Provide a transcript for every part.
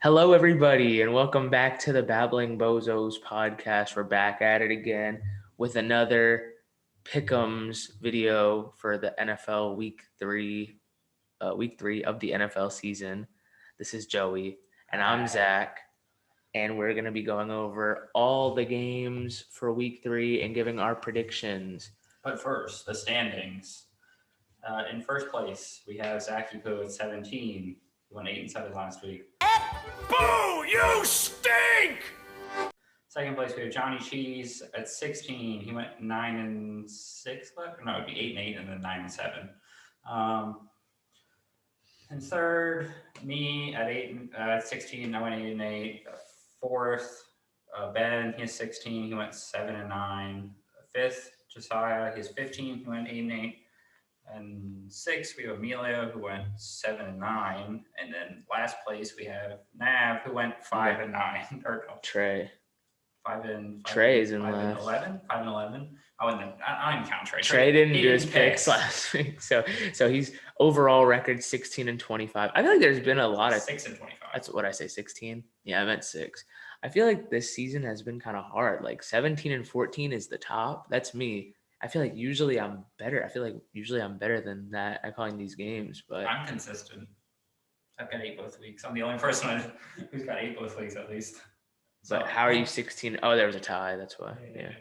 Hello, everybody, and welcome back to the Babbling Bozos podcast. We're back at it again with another Pick'ems video for the NFL week three of the NFL season. This is Joey, and I'm Zach, and we're going to be going over all the games for week 3 and giving our predictions. But first, the standings. In first place, we have Zach Yuko at 17. He won 8-7 last week. Boo! You stink! Second place, we have Johnny Cheese at 16. He went 9-6 left. No, it'd be 8-8 and then 9-7. And third, me at 16. I went 8-8. Fourth, Ben, he has 16. He went 7-9. Fifth, Josiah, he has 15. He went 8-8. And sixth, we have Emilio, who went 7-9. And then last place, we have Nav, who went 5-9. Or no, Trey. 5-5. Trey's in 5-11. 5-11. Oh, and then I don't even count Trey. Trey didn't do his picks last week, so he's overall record 16-25. I feel like there's been a lot of 6-25. That's what I say, 16. Yeah, I meant 6. I feel like this season has been kind of hard. Like 17-14 is the top. That's me. I feel like usually I'm better. I feel like usually I'm better than that at calling these games, but I'm consistent. I've got 8 both weeks. I'm the only person who's got 8 both weeks at least. So how are you 16? Oh, there was a tie. That's why. Yeah.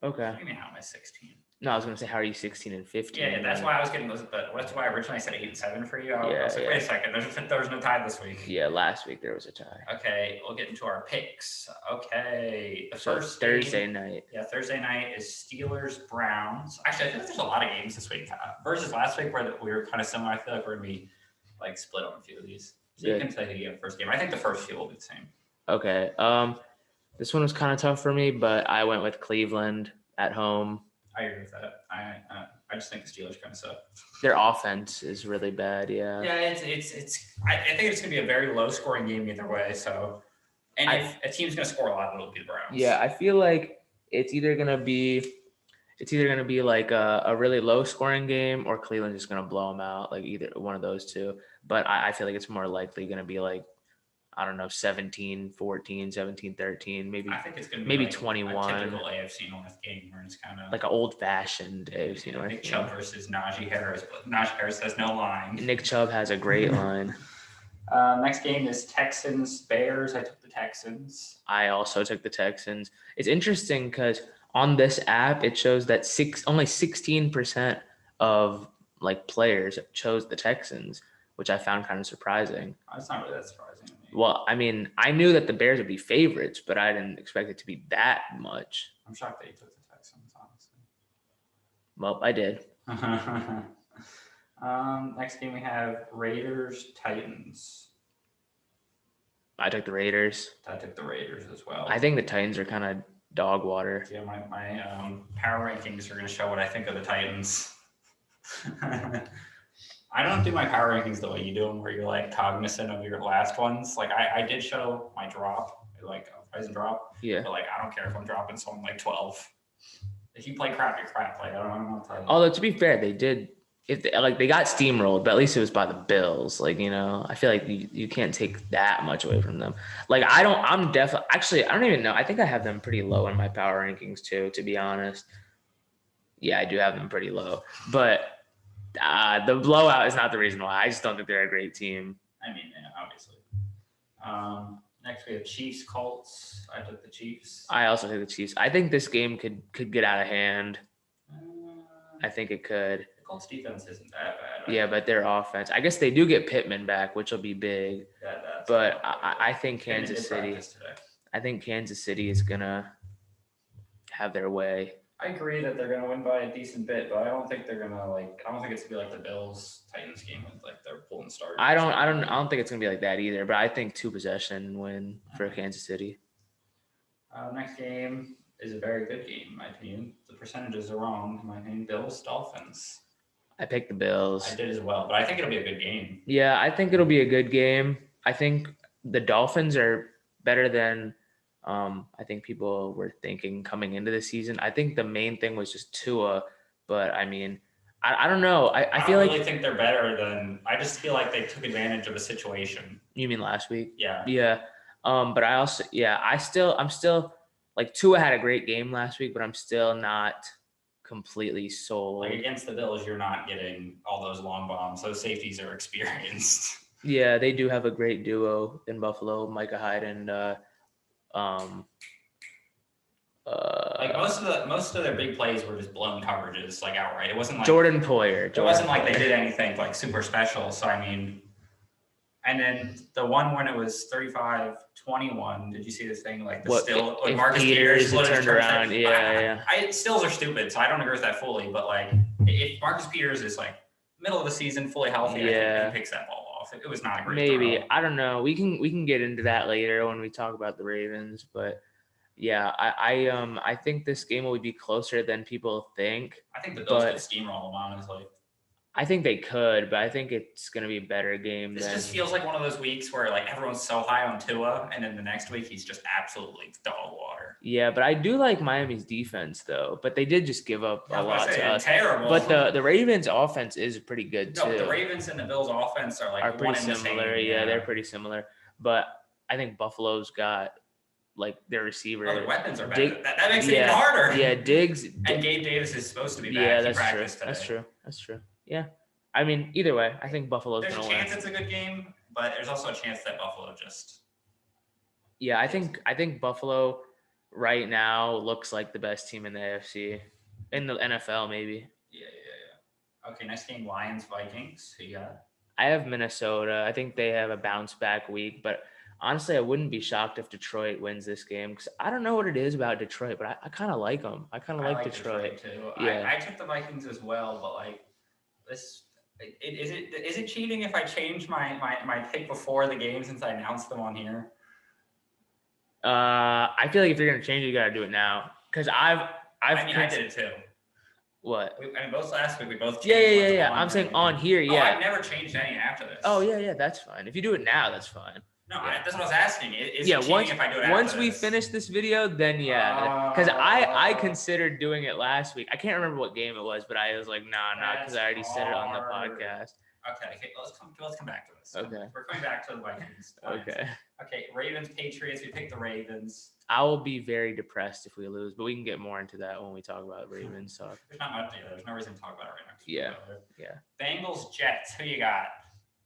Okay. What do you mean, how am I 16? No, I was gonna say, how are you 16-15? Yeah, that's why I was getting those. But that's why I originally said 8-7 for you. I was like, wait a second, there was no tie this week. Yeah, last week there was a tie. Okay, we'll get into our picks. Okay, the So first Thursday game, night. Yeah, Thursday night is Steelers Browns. Actually, I think there's a lot of games this week versus last week where we were kind of similar. I feel like we're gonna be like split on a few of these. So you can say the first game. I think the first few will be the same. Okay. This one was kind of tough for me, but I went with Cleveland at home. I agree with that. I just think the Steelers kind of suck. Their offense is really bad. Yeah. Yeah, it's. I think it's going to be a very low scoring game either way. So, and if a team's going to score a lot, it'll be the Browns. Yeah, I feel like it's either gonna be like a really low scoring game, or Cleveland's just gonna blow them out. Like either one of those two. But I feel like it's more likely gonna be like, I don't know, 17-14, 17-13, maybe. I think it's going to be maybe like 21. A typical AFC North game where it's kind of like an old-fashioned AFC North. Nick Chubb versus Najee Harris, but Najee Harris has no line. Nick Chubb has a great line. Next game is Texans Bears. I took the Texans. I also took the Texans. It's interesting because on this app it shows that only 16% of like players chose the Texans, which I found kind of surprising. It's not really that surprising. Well, I mean, I knew that the Bears would be favorites, but I didn't expect it to be that much. I'm shocked that you took the Texans, honestly. Well, I did. Next game we have Raiders-Titans. I took the Raiders. I took the Raiders as well. I think the Titans are kind of dog water. Yeah, my power rankings are going to show what I think of the Titans. I don't do my power rankings the way you do them, where you're like cognizant of your last ones. Like I did show my drop, like a Ryzen drop. Yeah. But like I don't care if I'm dropping someone like 12. If you play crap, you're crap. Like I don't want to tell you. Although to be fair, they did. If they got steamrolled, but at least it was by the Bills. Like, you know, I feel like you can't take that much away from them. Like I don't even know. I think I have them pretty low in my power rankings too, to be honest. Yeah, I do have them pretty low, but. The blowout is not the reason why. I just don't think they're a great team. I mean, yeah, obviously. Next we have Chiefs Colts. I took the Chiefs. I also took the Chiefs. I think this game could get out of hand. I think it could. The Colts defense isn't that bad. Yeah, but their offense. I guess they do get Pittman back, which will be big. Yeah, but I think Kansas City. I think Kansas City is gonna have their way. I agree that they're going to win by a decent bit, but I don't think they're going to I don't think it's going to be like the Bills-Titans game with like they're pulling start. I don't think it's going to be like that either, but I think 2-possession win for Kansas City. Next game is a very good game, in my opinion. The percentages are wrong, in my opinion. Bills-Dolphins. I picked the Bills. I did as well, but I think it'll be a good game. Yeah, I think it'll be a good game. I think the Dolphins are better than I think people were thinking coming into the season. I think the main thing was just Tua, but I mean, I don't know. I feel don't like really think they're better than. I just feel like they took advantage of a situation. you mean last week. Yeah. Yeah. But I also I'm still like Tua had a great game last week, but I'm still not completely sold. Like against the Bills, you're not getting all those long bombs. Those safeties are experienced. Yeah, they do have a great duo in Buffalo, Micah Hyde and Like most of their big plays were just blown coverages, like outright. It wasn't like Jordan Poyer. It wasn't like they did anything like super special. So I mean, and then the one when it was 35-21, did you see this thing like the still like Marcus Peters turned around? Yeah. Stills are stupid, so I don't agree with that fully. But like, if Marcus Peters is like middle of the season, fully healthy, I think he picks that ball off. It was not a great throw. I don't know. We can get into that later when we talk about the Ravens, but yeah, I think this game will be closer than people think. I think the Bills could steamroll them, honestly. I think they could, but I think it's going to be a better game. This just feels like one of those weeks where like everyone's so high on Tua, and then the next week he's just absolutely dog water. Yeah, but I do like Miami's defense though. But they did just give up a lot to us. Terrible. But the Ravens' offense is pretty good too. No, the Ravens and the Bills' offense are pretty similar. Yeah, they're pretty similar. But I think Buffalo's got like their receiver. Their weapons are better. That makes it even harder. Yeah, Diggs and Gabe Davis is supposed to be back. Yeah, that's true. That's true. Yeah. I mean, either way, I think Buffalo's going to win. There's a chance it's a good game, but there's also a chance that Buffalo just. Yeah, I think Buffalo right now looks like the best team in the AFC, in the NFL maybe. Yeah. Okay, next game, Lions Vikings. Who you got? I have Minnesota. I think they have a bounce back week, but honestly, I wouldn't be shocked if Detroit wins this game because I don't know what it is about Detroit, but I kind of like them. I kind of like Detroit too. Yeah. I took the Vikings as well, but like this. Is it cheating if I change my pick before the game since I announced them on here? I feel like if you're gonna change it, you gotta do it now. Because I did it too. What? Both last week we both. Yeah. I'm saying on here. Yeah. I've never changed any after this. Oh yeah. That's fine. If you do it now, that's fine. No, that's what I was asking. Is it cheating if I do it once we finish this video, then yeah. Because I considered doing it last week. I can't remember what game it was, but I was like, nah, because I already said it on the podcast. Okay. Let's come back to this. Okay. We're coming back to the Vikings. Okay. Ravens, Patriots. We picked the Ravens. I will be very depressed if we lose, but we can get more into that when we talk about Ravens talk. There's not much. There's no reason to talk about it right now. Yeah. Bengals, Jets. Who you got?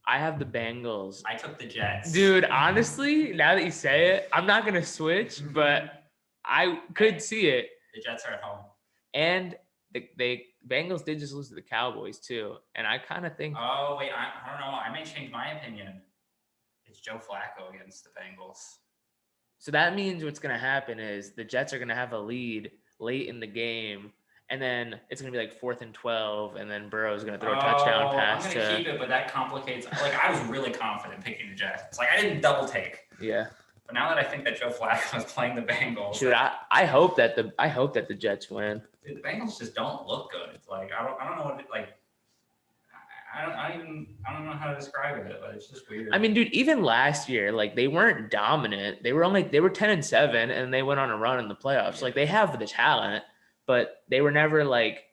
I have the Bengals. I took the Jets. Dude, honestly, now that you say it, I'm not going to switch, but I could see it. The Jets are at home. And the Bengals did just lose to the Cowboys, too. And I kind of think... Oh, wait, I don't know. I may change my opinion. It's Joe Flacco against the Bengals. So that means what's going to happen is the Jets are going to have a lead late in the game. And then it's going to be like 4th and 12, and then Burrow's going to throw a touchdown pass. I'm going to keep it, but that complicates. Like, I was really confident picking the Jets. It's like I didn't double take. Yeah. But now that I think that Joe Flacco is playing the Bengals, dude, I hope that the Jets win. Dude, the Bengals just don't look good. Like I don't know what I don't know how to describe it, but it's just weird. I mean, dude, even last year, like they weren't dominant. They were 10-7, and they went on a run in the playoffs. Yeah. Like they have the talent. But they were never like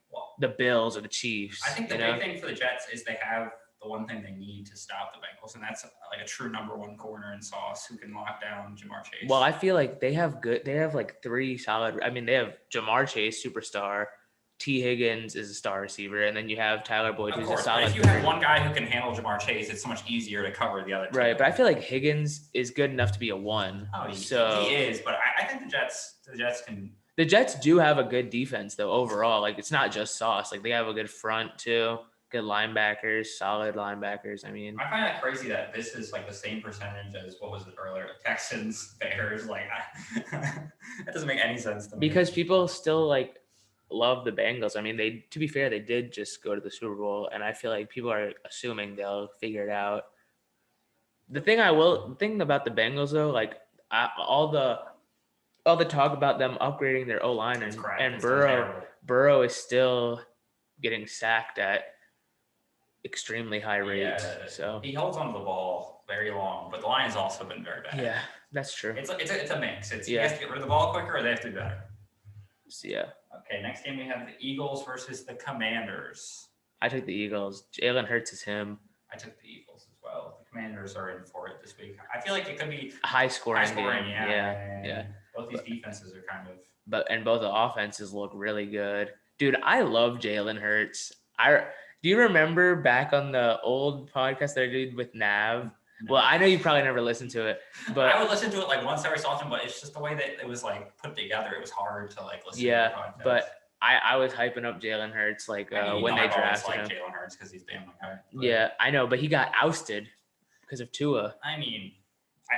the Bills or the Chiefs. I think the big thing for the Jets is they have the one thing they need to stop the Bengals, and that's like a true number one corner in Sauce who can lock down Jamar Chase. Well, I feel like they have like 3 solid. I mean, they have Jamar Chase, superstar. T. Higgins is a star receiver, and then you have Tyler Boyd, who's a solid. If you have one guy who can handle Jamar Chase, it's so much easier to cover the other two. Right, but I feel like Higgins is good enough to be a 1. Oh, he is, but I think the Jets can. The Jets do have a good defense, though, overall. Like, it's not just Sauce. Like, they have a good front, too. Good linebackers, solid linebackers. I mean, I find that crazy that this is, like, the same percentage as, what was it earlier, Texans, Bears. Like, that doesn't make any sense to me. Because people still, like, love the Bengals. I mean, to be fair, they did just go to the Super Bowl, and I feel like people are assuming they'll figure it out. The thing about the Bengals, though, like, all the talk about them upgrading their O-line and Burrow is still getting sacked at extremely high rates. Yeah, so he holds onto the ball very long, but the line has also been very bad. Yeah, that's true. It's a mix. He has to get rid of the ball quicker, or they have to do better. So, yeah. Okay, next game we have the Eagles versus the Commanders. I took the Eagles. Jalen Hurts is him. I took the Eagles as well. The Commanders are in for it this week. I feel like it could be High scoring high-scoring. game. Yeah. Both these defenses are kind of. But both the offenses look really good. Dude, I love Jalen Hurts. Do you remember back on the old podcast that I did with Nav? No. Well, I know you probably never listened to it, but I would listen to it like once every so often, but it's just the way that it was like put together. It was hard to like listen to the podcast. But I was hyping up Jalen Hurts like when they drafted him. Jalen Hurts because he's damn guy. Yeah, I know, but he got ousted because of Tua. I mean,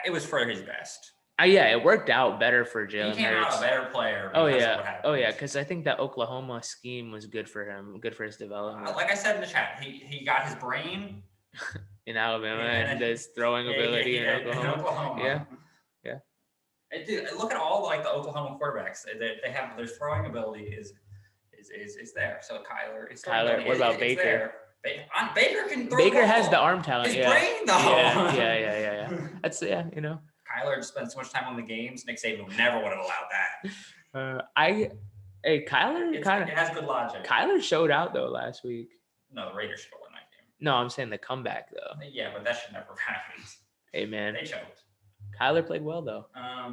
it was for his best. Yeah, it worked out better for Jalen Hurts. He came out a better player. Oh yeah, because I think that Oklahoma scheme was good for him, good for his development. Like I said in the chat, he got his brain in Alabama and his throwing ability in Oklahoma. Yeah. Dude, look at all like the Oklahoma quarterbacks. They have their throwing ability is there. So Kyler. What about Baker? Baker can throw. Baker has the arm talent. His brain though. Yeah. That's Kyler spent so much time on the games. Nick Saban never would have allowed that. Kyler kind of it has good logic. Kyler showed out though last week. No, the Raiders should have won that game. No, I'm saying the comeback though. Yeah, but that should never have happened. Hey man, they choked. Kyler played well though. I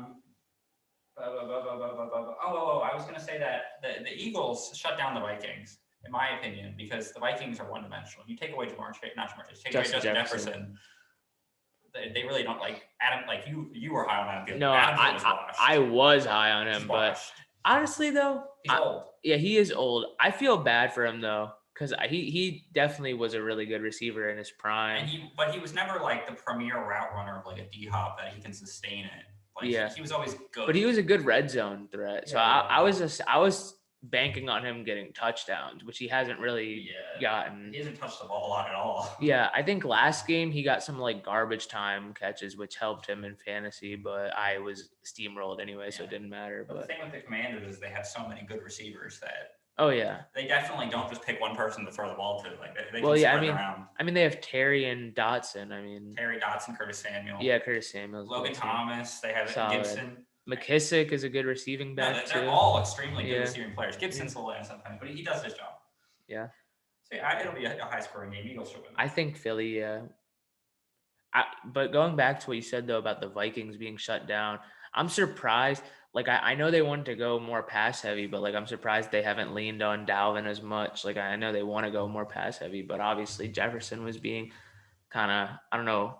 was gonna say that the Eagles shut down the Vikings, in my opinion, because the Vikings are one-dimensional. You take away take away Justin Jefferson. They really don't like Adam. Like you were high on Adam. No, I was high on him, but honestly though, he's old. Yeah, he is old. I feel bad for him though, because he definitely was a really good receiver in his prime. But he was never like the premier route runner of like a D-Hop that he can sustain it. Like, he was always good. But he was a good red zone threat. So I was banking on him getting touchdowns, which he hasn't really gotten. He hasn't touched the ball a lot at all. Yeah, I think last game he got some like garbage time catches, which helped him in fantasy, but I was steamrolled anyway, so it didn't matter. But the thing with the Commanders is they have so many good receivers that they definitely don't just pick one person to throw the ball to. Like they can spread around. I mean, they have Terry and Dotson. Terry Dotson, Curtis Samuel. Yeah, Curtis Samuel. Logan Thomas. They have Gibson. McKissick is a good receiving back too. They're all extremely good receiving players. Gibson's a little sometimes, but he does his job. Yeah. So it'll be a high-scoring game. Eagles should win. I think Philly. Yeah. But going back to what you said though about the Vikings being shut down, I'm surprised. Like I know they wanted to go more pass heavy, but like I'm surprised they haven't leaned on Dalvin as much. Like I know they want to go more pass heavy, but obviously Jefferson was being kind of I don't know.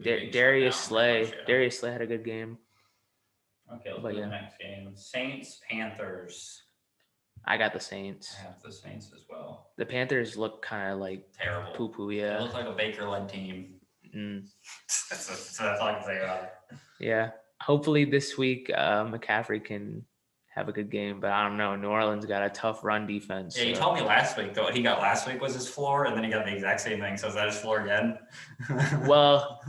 Darius Slay had a good game. Okay, let's go to the next game. Saints Panthers. I got the Saints. I have the Saints as well. The Panthers look kind of like terrible. Poo-poo, yeah. They look like a Baker-led team. So that's all I can say about it. Yeah. Hopefully this week McCaffrey can have a good game, but I don't know. New Orleans got a tough run defense. Yeah, you told me last week that what he got last week was his floor, and then he got the exact same thing. So is that his floor again? Well,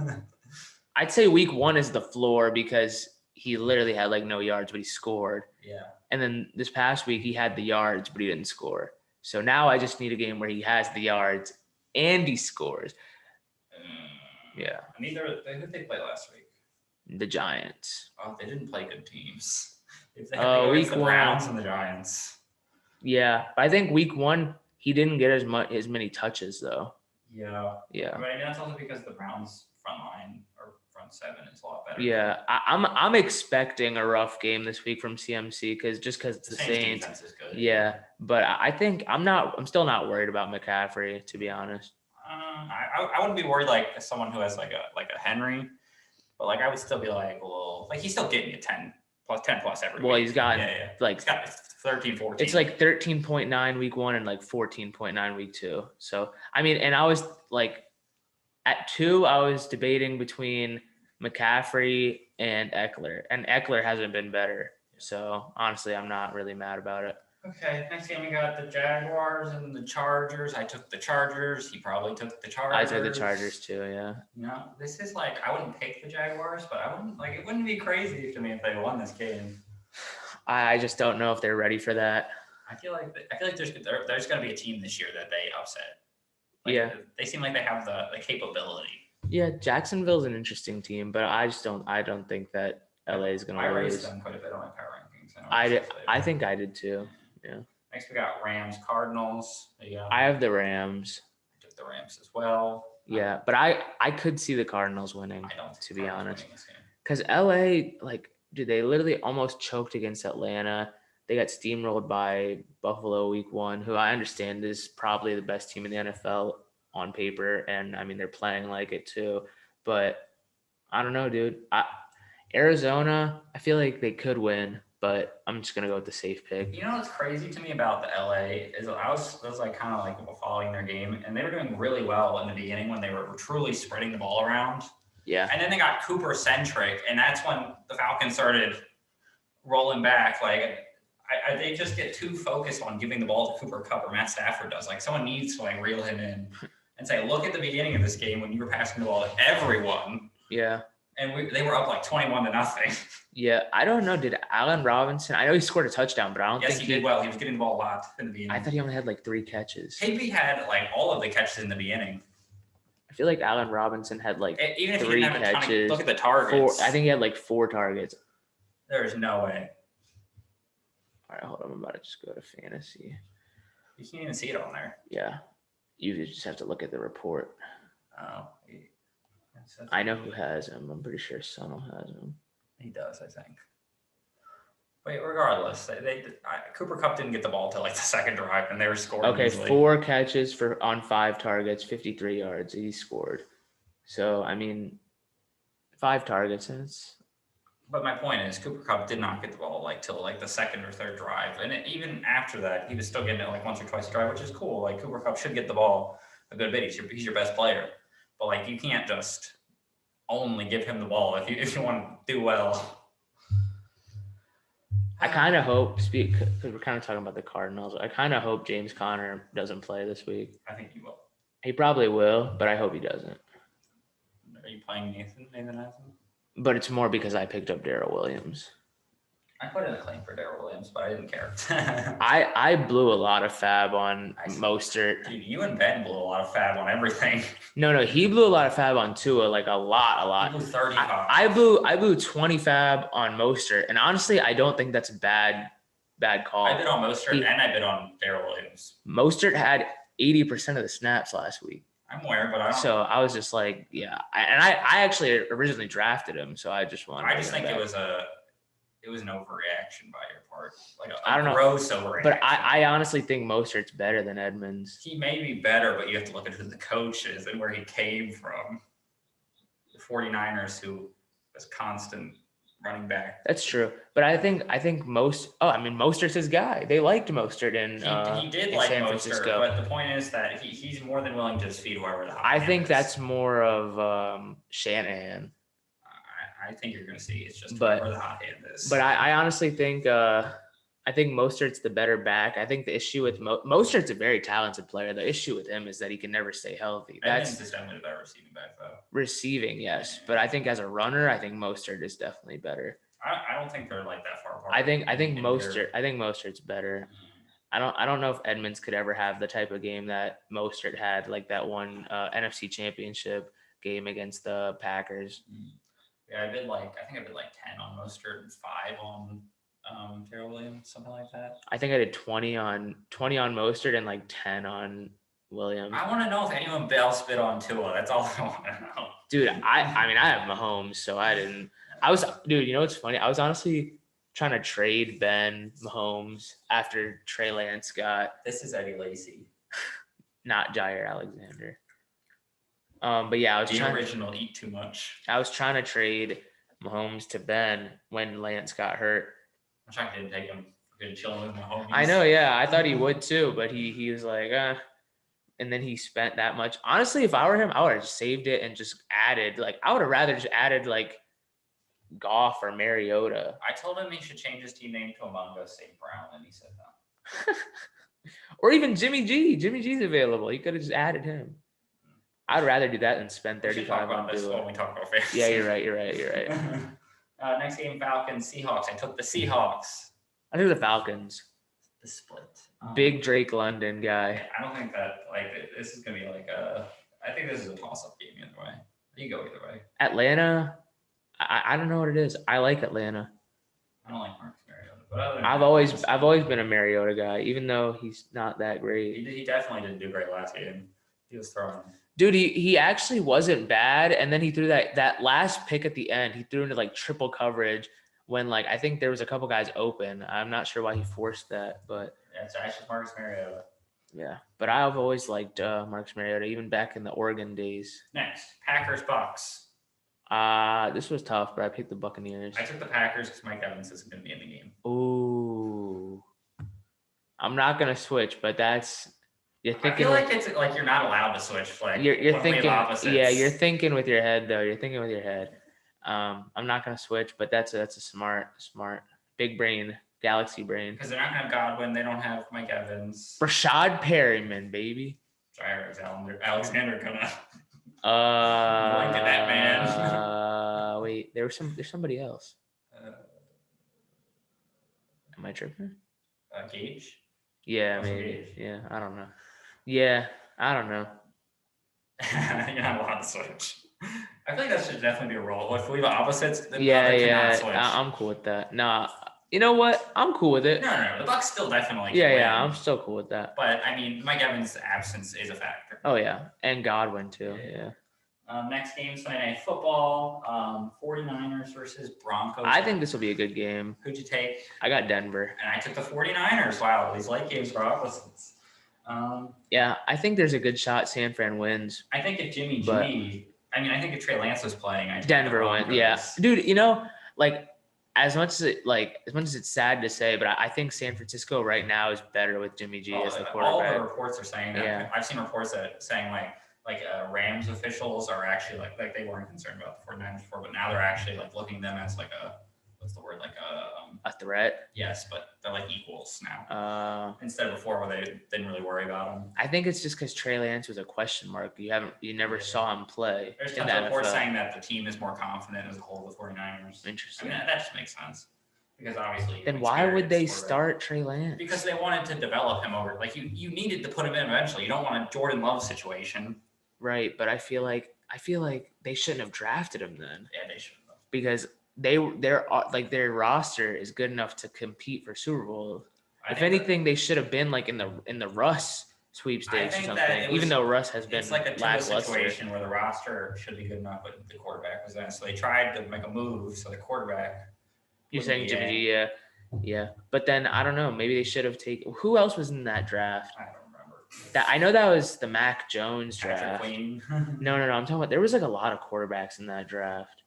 I'd say week 1 is the floor because he literally had like no yards, but he scored. Yeah. And then this past week he had the yards, but he didn't score. So now I just need a game where he has the yards and he scores. Yeah. Who did they play last week? The Giants. Oh, they didn't play good teams. Week the Browns and the Giants. Yeah, but I think week 1 he didn't get as many touches though. Yeah. Yeah. But I mean that's also because the Browns front line or front 7 is a lot better. Yeah, I'm expecting a rough game this week from CMC because it's the Saints. Defense is good. Yeah, but I think I'm still not worried about McCaffrey, to be honest. I wouldn't be worried like someone who has like a Henry, but like I would still be like, well, like he's still getting you 10 plus every week. Well, he's got like he's got 13, 14. It's like 13.9 week 1 and like 14.9 week 2. So I mean, and I was like at 2, I was debating between McCaffrey and Eckler, and Eckler hasn't been better. So honestly, I'm not really mad about it. Okay, next game we got the Jaguars and the Chargers. I took the Chargers. He probably took the Chargers. I took the Chargers too, yeah. This is like I wouldn't pick the Jaguars, but it wouldn't be crazy to me if they won this game. I just don't know if they're ready for that. I feel like there's going to be a team this year that they upset. They seem like they have the capability. Yeah, Jacksonville's an interesting team, but I don't think that LA is going to lose. I raised them quite a bit on my power rankings. I think I did too. Yeah. Next, we got Rams, Cardinals. Yeah, I have the Rams. I took the Rams as well. Yeah, but I could see the Cardinals winning, I don't. to be honest. This game. Because LA, like, dude, they literally almost choked against Atlanta. They got steamrolled by Buffalo week 1, who I understand is probably the best team in the NFL on paper. And, I mean, they're playing like it too. But I don't know, dude. Arizona, I feel like they could win, but I'm just going to go with the safe pick. You know what's crazy to me about the LA is I was like kind of like following their game, and they were doing really well in the beginning when they were truly spreading the ball around. Yeah. And then they got Cooper centric, and that's when the Falcons started rolling back. Like they just get too focused on giving the ball to Cooper Kupp or Matt Stafford does. Like someone needs to like reel him in and say, look at the beginning of this game when you were passing the ball to everyone. Yeah. And they were up like 21-0. Yeah, I don't know. Did Allen Robinson? I know he scored a touchdown, but I don't think he did well. He was getting the ball a lot in the beginning. I thought he only had like 3 catches. KB had like all of the catches in the beginning. I feel like Allen Robinson had like even if 3 he didn't have catches. Look at the targets. 4, I think he had like 4 targets. There's no way. All right, hold on. I'm about to just go to fantasy. You can't even see it on there. Yeah, you just have to look at the report. Oh. I know who has him. I'm pretty sure Sunil has him. He does, I think. But regardless, Cooper Kupp didn't get the ball till like the second drive, and they were scoring. Okay, easily. 4 catches on 5 targets, 53 yards. He scored. So I mean, 5 targets, and it's. But my point is, Cooper Kupp did not get the ball like till like the second or third drive, and even after that, he was still getting it like once or twice a drive, which is cool. Like Cooper Kupp should get the ball a good bit. He's your best player. But like you can't just only give him the ball if you want to do well. I kind of hope, because we're kind of talking about the Cardinals, I kind of hope James Conner doesn't play this week. I think he will. He probably will, but I hope he doesn't. Are you playing Nathan Eisen? But it's more because I picked up Darrell Williams. I put in a claim for Darrell Williams, but I didn't care. I blew a lot of fab on Mostert. Dude, you and Ben blew a lot of fab on everything. No, he blew a lot of fab on Tua, like a lot. He blew 30 fab. I blew 20 fab on Mostert, and honestly, I don't think that's a bad call. I bid on Mostert and I bid on Darrell Williams. Mostert had 80% of the snaps last week. I'm aware, but I don't. So I was just like, yeah. I actually originally drafted him, so I just wanted. I just think it was an overreaction by your part, like I don't know, gross overreaction. But I honestly think Mostert's better than Edmonds. He may be better, but you have to look at who the coach is and where he came from. The 49ers, who was constant running back. That's true, but I think Mostert's his guy. They liked Mostert in he did in like San Mostert, Francisco. but the point is that he's more than willing to just feed whoever the hot I hand think is. that's more of Shanahan. I think you're going to see it's just But- whoever the hot hand is. But I honestly think Mostert's the better back. I think the issue with Mostert's a very talented player. The issue with him is that he can never stay healthy. Edmonds is definitely the better receiving back, though. Receiving, yes, but I think as a runner, I think Mostert is definitely better. I don't think they're like that far apart. I think Mostert's better. I don't know if Edmonds could ever have the type of game that Mostert had, like that one NFC Championship game against the Packers. Yeah, I think I bid like 10 on Mostert and 5 on Darrell Williams, something like that. I think I did 20 on Mostert and like 10 on Williams. I want to know if anyone else bid on Tua. That's all I want to know. Dude, I mean I have Mahomes, so I didn't. Dude, you know what's funny? I was honestly trying to trade Ben Mahomes after Trey Lance got. This is Eddie Lacy. Not Jair Alexander. But yeah, I was original eat too much. I was trying to trade Mahomes to Ben when Lance got hurt. I'm trying to take him for good chilling with Mahomes. I know, yeah. I thought he would too, but he was like, and then he spent that much. Honestly, if I were him, I would have just saved it and just added, like, I would have rather just added like Goff or Mariota. I told him he should change his team name to Among Us St. Brown, and he said no. Or even Jimmy G. Jimmy G's available. You could have just added him. I'd rather do that than spend 35 on this when Tua. we talk about fantasy. Yeah, you're right. Next game, Falcons, Seahawks. I took the Seahawks. I think the Falcons. The split. Big Drake London guy. I don't think that this is gonna be I think this is a toss-up game either way. You go either way. Atlanta. I don't know what it is. I like Atlanta. I don't like Marcus Mariota, But other than I've that, always been a Mariota guy, even though he's not that great. he definitely didn't do great last game. He was throwing. Dude, he actually wasn't bad, and then he threw that last pick at the end. He threw into like triple coverage when like I think there was a couple guys open. I'm not sure why he forced that, but That's actually Marcus Mariota. yeah. But I've always liked Marcus Mariota, even back in the Oregon days. Next, Packers Bucks. This was tough, but I picked the Buccaneers. I took the Packers because Mike Evans isn't going to be in the game. Ooh, I'm not gonna switch, but you're thinking. I feel like it's like you're not allowed to switch. Like you're thinking. opposites. Yeah, you're thinking with your head though. You're thinking with your head. I'm not gonna switch, but that's a smart, big brain, galaxy brain. Because they're not going to have Godwin. They don't have Mike Evans. Rashad Perryman, baby. Jairus Alexander gonna. Blanket that man. Wait, there's somebody else. Am I tripping? Gage. Yeah, Also maybe. Gage. Yeah, I don't know. Yeah, I don't know. You're not allowed to switch. I feel like that should definitely be a rule. If we have opposites, then Yeah, the other cannot switch. I'm cool with that. Nah, you know what? I'm cool with it. No. The Bucks still definitely. Yeah, can yeah, win. I'm still cool with that. But I mean, Mike Evans' absence is a factor. Oh yeah, and Godwin too. Yeah. Next game, Sunday Night Football. 49ers versus Broncos. I think this will be a good game. Who'd you take? I got Denver. And I took the 49ers. Wow, these late games are opposites. Yeah, I think there's a good shot San Fran wins. I think if Jimmy G, I think if Trey Lance was playing, I Denver wins. Yeah, dude. You know, like as much as it's sad to say, but I think San Francisco right now is better with Jimmy G as the quarterback. All the reports are saying that. Yeah. I've seen reports that saying Rams officials are actually like they weren't concerned about the 49ers before, but now they're actually like looking them as like a threat. Yes, but they're like equals now. Instead of before where they didn't really worry about them. I think it's just because Trey Lance was a question mark. You never saw him play. There's in tons the of reports NFL. saying that the team is more confident as a whole, the 49ers. Interesting. I mean, that just makes sense. Because obviously Then why would they start Trey Lance? Because they wanted to develop him over. Like you needed to put him in eventually. You don't want a Jordan Love situation. Right, but I feel like they shouldn't have drafted him then. Yeah, they should have. Because their roster is good enough to compete for Super Bowl. If anything, they should have been like in the Russ sweepstakes or something. Even though Russ has been it's like a lackluster. situation where the roster should be good enough, but the quarterback was in. So they tried to make a move. So the quarterback. You're saying Jimmy G, yeah. But then I don't know. Maybe they should have taken. Who else was in that draft? I don't remember. I know that was the Mac Jones Patrick draft. Queen. No. I'm talking about there was like a lot of quarterbacks in that draft.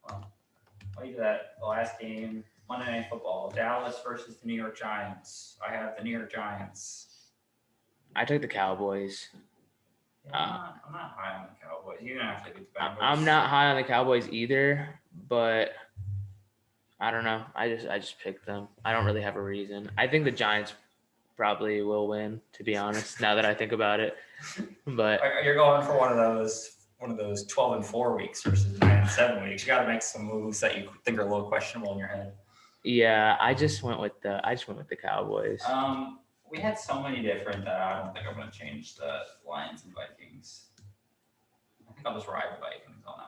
I'll do that. The last game, Monday Night Football, Dallas versus the New York Giants. I have the New York Giants. I took the Cowboys. Yeah, I'm not high on the Cowboys. You're gonna have to beat the Bengals. I'm not high on the Cowboys either, but I don't know. I just picked them. I don't really have a reason. I think the Giants probably will win, to be honest, now that I think about it. But you're going for one of those 12-4 weeks versus 9-7 weeks. You got to make some moves that you think are a little questionable in your head. Yeah, I just went with the Cowboys. We had so many different that I don't think I'm going to change the Lions and Vikings. I think I'll just ride the Vikings on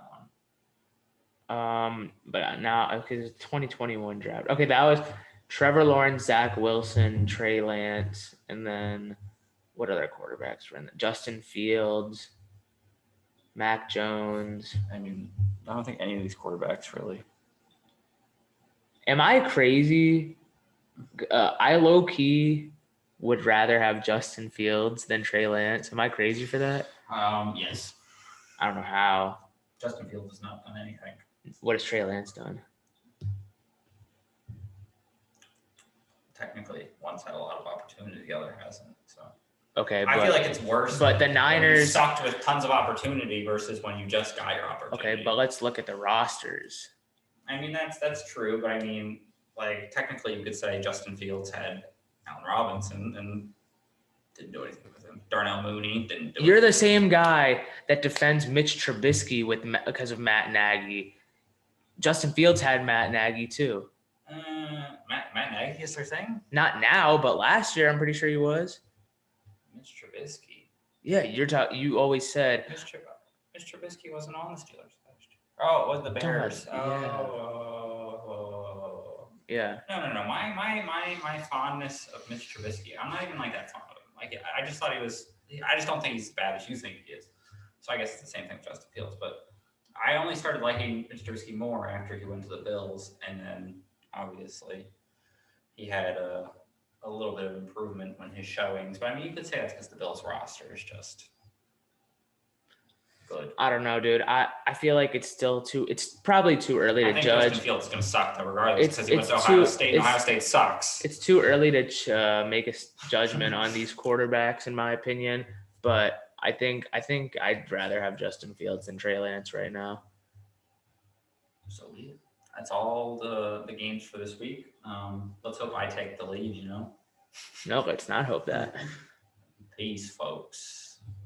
that one. But now okay, the 2021 draft. Okay, that was Trevor Lawrence, Zach Wilson, Trey Lance, and then what other quarterbacks were in there? Justin Fields, Mac Jones. I mean, I don't think any of these quarterbacks really. Am I crazy? I low key would rather have Justin Fields than Trey Lance. Am I crazy for that? Yes. I don't know how. Justin Fields has not done anything. What has Trey Lance done? Technically, one's had a lot of opportunity, the other hasn't. So Okay, I feel like it's worse. But the when Niners you sucked with tons of opportunity versus when you just got your opportunity. Okay, but let's look at the rosters. I mean, that's true, but I mean, like technically, you could say Justin Fields had Allen Robinson and didn't do anything with him. Darnell Mooney didn't do. You're the same guy that defends Mitch Trubisky because of Matt Nagy. Justin Fields had Matt Nagy too. Matt Nagy is their thing? Not now, but last year I'm pretty sure he was. Mitch Trubisky. Yeah, you always said Mitch Trubisky wasn't on the Steelers last year. Oh, it was the Bears. Yeah. Oh. Yeah. No. My fondness of Mitch Trubisky. I'm not even like that fond of him. Like I just thought he was. I just don't think he's as bad as you think he is. So I guess it's the same thing with Justin Fields. But I only started liking Mitch Trubisky more after he went to the Bills, and then obviously he had a little bit of improvement when his showings. But I mean, you could say that's because the Bills roster is just good. I don't know, dude. I feel like it's probably too early I to think judge. Justin Fields is going to suck though, regardless, because he went to It's Ohio too- State, and Ohio State sucks. It's too early to make a judgment on these quarterbacks, in my opinion. But I think I'd rather have Justin Fields than Trey Lance right now. So that's all the games for this week. Let's hope I take the lead. No, let's not hope that. Peace, folks.